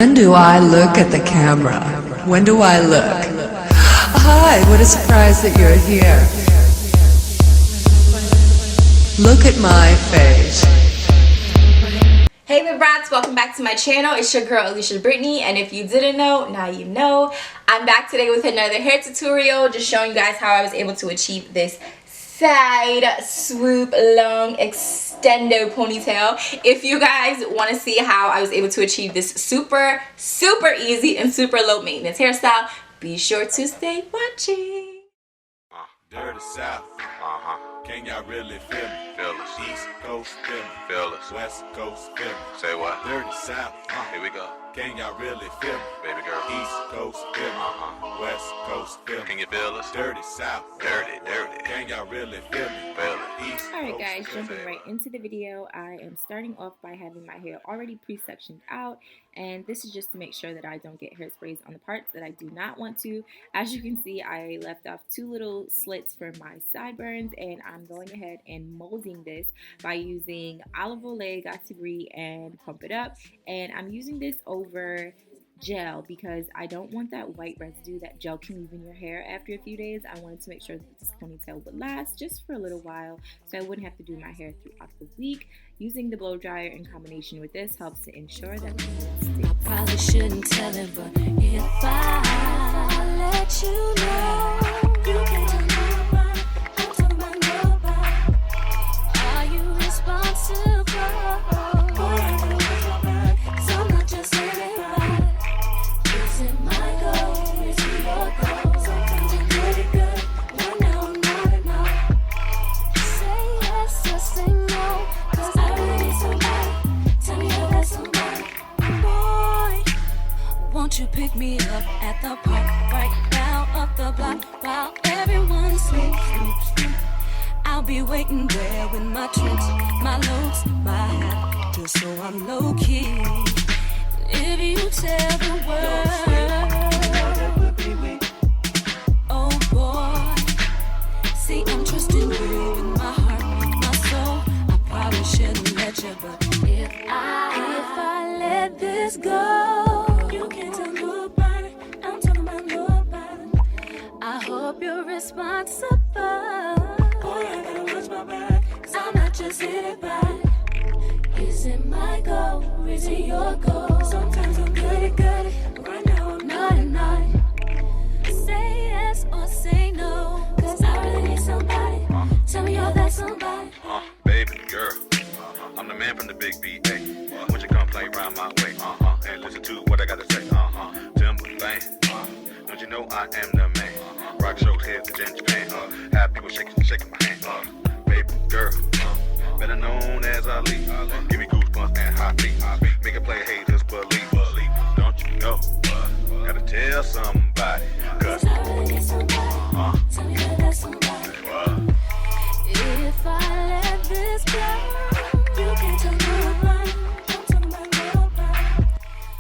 When do I look at the camera? When do I look? Hi, what a surprise that you're here. Look at my face. Hey brats, welcome back to my channel. It's your girl Alisha Brittany, and if you didn't know, now you know. I'm back today with another hair tutorial, just showing you guys how I was able to achieve this side swoop long extendo ponytail. If you guys want to see how I was able to achieve this super easy and super low maintenance hairstyle, be sure to stay watching. Dirty South, can y'all really feel me? Feel us. East Coast feel me. Feel us. West Coast feel me. Say what? Dirty South, here we go. Can y'all really feel me? Baby girl. East Coast feel me. West Coast feel me. Can you feel us? Dirty South, dirty. Can y'all really feel me? Feel it. East Alright guys, jumping right into the video, I am starting off by having my hair already pre-sectioned out, and this is just to make sure that I don't get hairsprays on the parts that I do not want to. As you can see, I left off two little slits for my sideburns, and I'm going ahead and molding this by using olive oil, got to brie, and pump it up. And I'm using this over gel because I don't want that white residue that gel can leave in your hair after a few days. I wanted to make sure that this ponytail would last just for a little while, so I wouldn't have to do my hair throughout the week. Using the blow dryer in combination with this helps to ensure that the hair I probably shouldn't tell it, but if I let you know, you can't tell nobody, don't tell nobody. Are you responsible? Boy, I know it's my bad, 'cause I'm not just anybody. Is it my goal? Is it your goal? Sometimes I'm pretty good, one now I'm not enough. Say yes or say no, 'cause I really need somebody. Tell me you're that somebody. Boy, won't you pick me up at the park right now, up the block, while everyone sleeps. I'll be waiting there with my tricks, my looks, my hat, just so I'm low key. If you tell the world, oh boy, see I'm trusting you with my heart, my soul. I probably shouldn't let you, but if I let this go, you can't tell nobody, I'm talking about nobody. I hope you're responsible. Boy, I gotta watch my back, 'cause I'm not just anybody. Is it my goal, or is it your goal? Sometimes I'm good at it, right now I'm not. Say yes or say no, 'cause I really need somebody. Tell me you're that somebody. baby girl, I'm the man from the big VA. Won't you come play around my way? And listen to what I gotta say. Timberland, don't you know I am the man? Rock shows here in Japan. Have people shaking my hand. Baby girl, better known as Ali. Give me goosebumps and hot feet. Make a play, haters believe. Don't you know? Gotta tell somebody. 'Cause I really need somebody. Tell me you're that somebody. If I let this go, you can't tell nobody. I'm talking about nobody.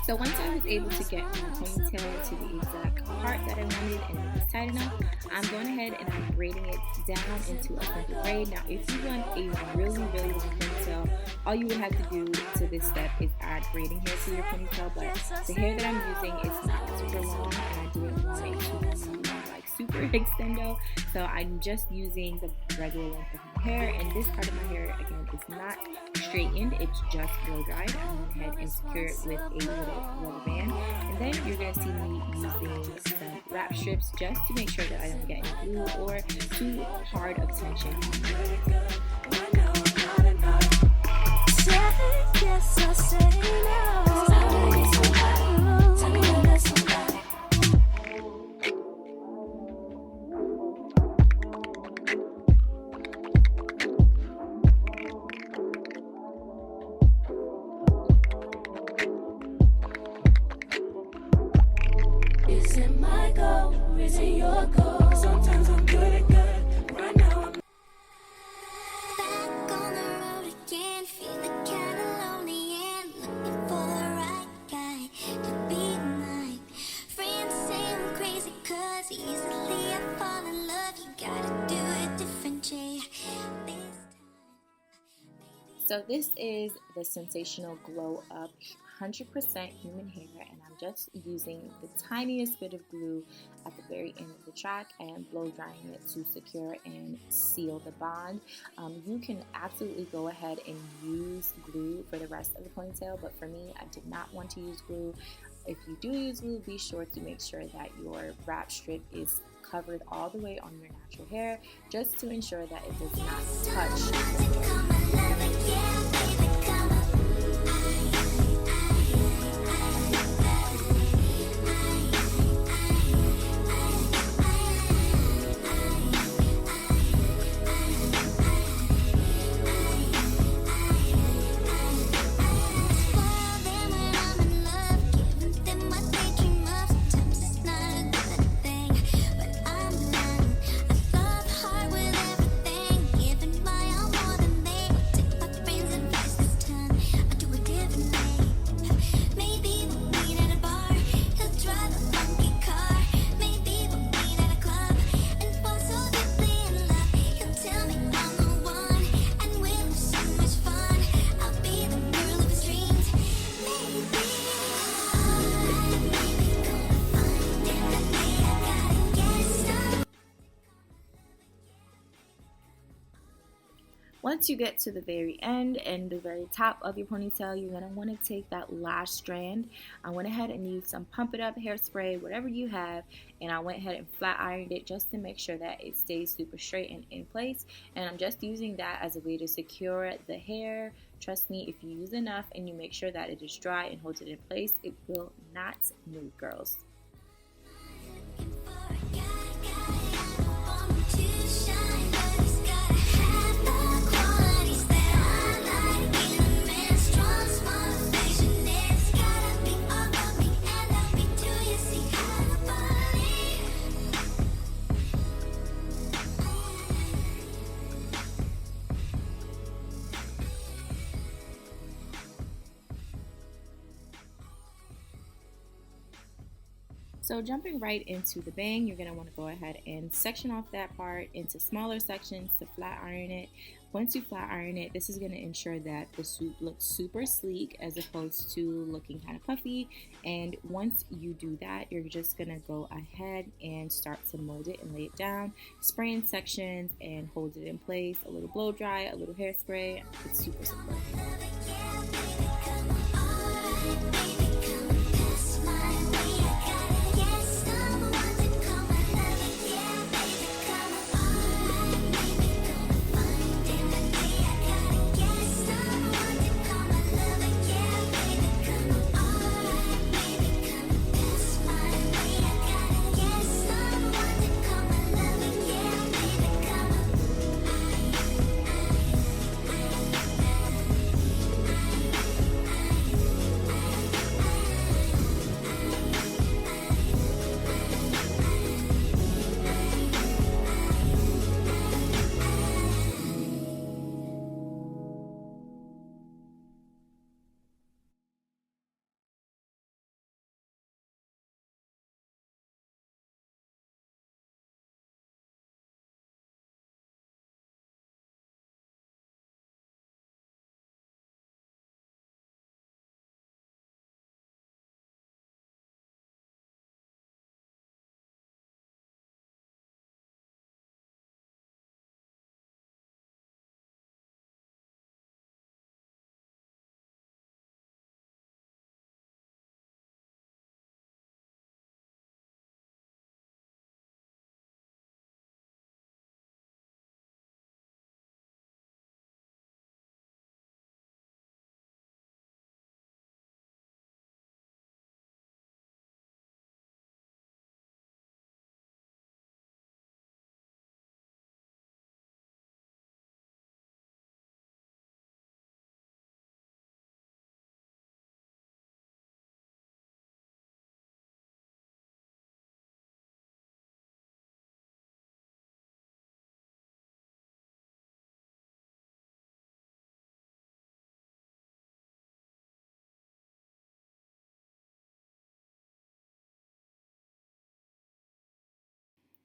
So once I was able to get my ponytail to the exact part that I wanted and it was tight enough, I'm going ahead and I'm braiding it down into a simple braid. Now if you want a really long ponytail, all you would have to do to this step is add braiding hair to your ponytail, but the hair that I'm using is not super long and I didn't want it to be like super extendo, so I'm just using the regular length of my hair. And this part of my hair again is not straightened, it's just blow dried. I went ahead and secure it with a little rubber band, and then you're going to see me using some wrap strips just to make sure that I don't get any glue or too hard of tension. Say yes or say no, 'cause I really need somebody. Tell me you're that somebody. Is it my goal, or is it your goal? Sometimes I'm good at good, right now I'm Back on the road again, feeling kinda lonely and looking for the right guy to be mine. Friends say I'm crazy 'cause easily I fall in love. You gotta do it different, yeah. This time. So this is the Sensational Glow Up 100% human hair, and I'm just using the tiniest bit of glue at the very end of the track and blow drying it to secure and seal the bond. You can absolutely go ahead and use glue for the rest of the ponytail, but for me, I did not want to use glue. If you do use glue, be sure to make sure that your wrap strip is covered all the way on your natural hair, just to ensure that it does not touch. Once you get to the very end and the very top of your ponytail, you're going to want to take that last strand. I went ahead and used some Pump It Up hairspray, whatever you have, and I went ahead and flat ironed it just to make sure that it stays super straight and in place. And I'm just using that as a way to secure the hair. Trust me, if you use enough and you make sure that it is dry and holds it in place, it will not move, girls. So jumping right into the bang, you're going to want to go ahead and section off that part into smaller sections to flat iron it. Once you flat iron it, this is going to ensure that the swoop looks super sleek as opposed to looking kind of puffy. And once you do that, you're just going to go ahead and start to mold it and lay it down. Spray in sections and hold it in place. A little blow dry, a little hairspray. It's super simple.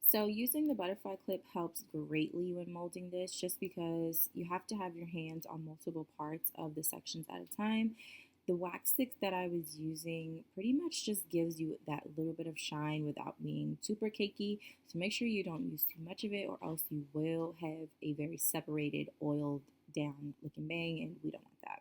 So using the butterfly clip helps greatly when molding this, just because you have to have your hands on multiple parts of the sections at a time. The wax stick that I was using pretty much just gives you that little bit of shine without being super cakey. So make sure you don't use too much of it, or else you will have a very separated, oiled down looking bang, and we don't want that.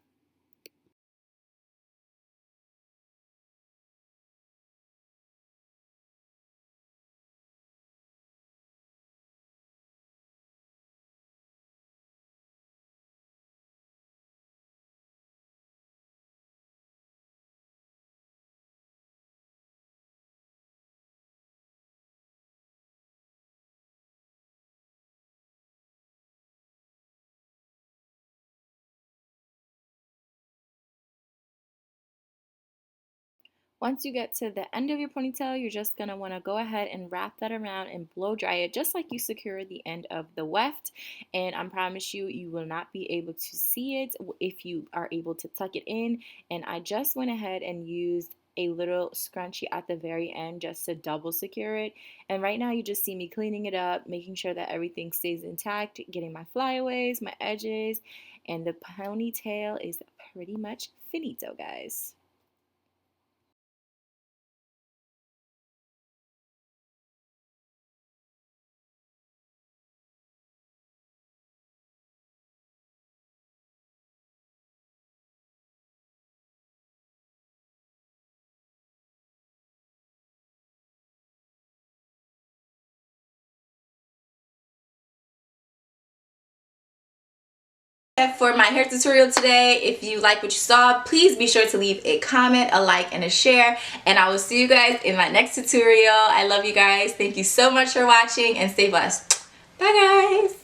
Once you get to the end of your ponytail, you're just going to want to go ahead and wrap that around and blow dry it just like you secure the end of the weft. And I promise you, you will not be able to see it if you are able to tuck it in. And I just went ahead and used a little scrunchie at the very end just to double secure it. And right now you just see me cleaning it up, making sure that everything stays intact, getting my flyaways, my edges, and the ponytail is pretty much finito, guys. For my hair tutorial today. If you like what you saw, please be sure to leave a comment, a like, and a share, and I will see you guys in my next tutorial. I love you guys. Thank you so much for watching, and stay blessed. Bye guys.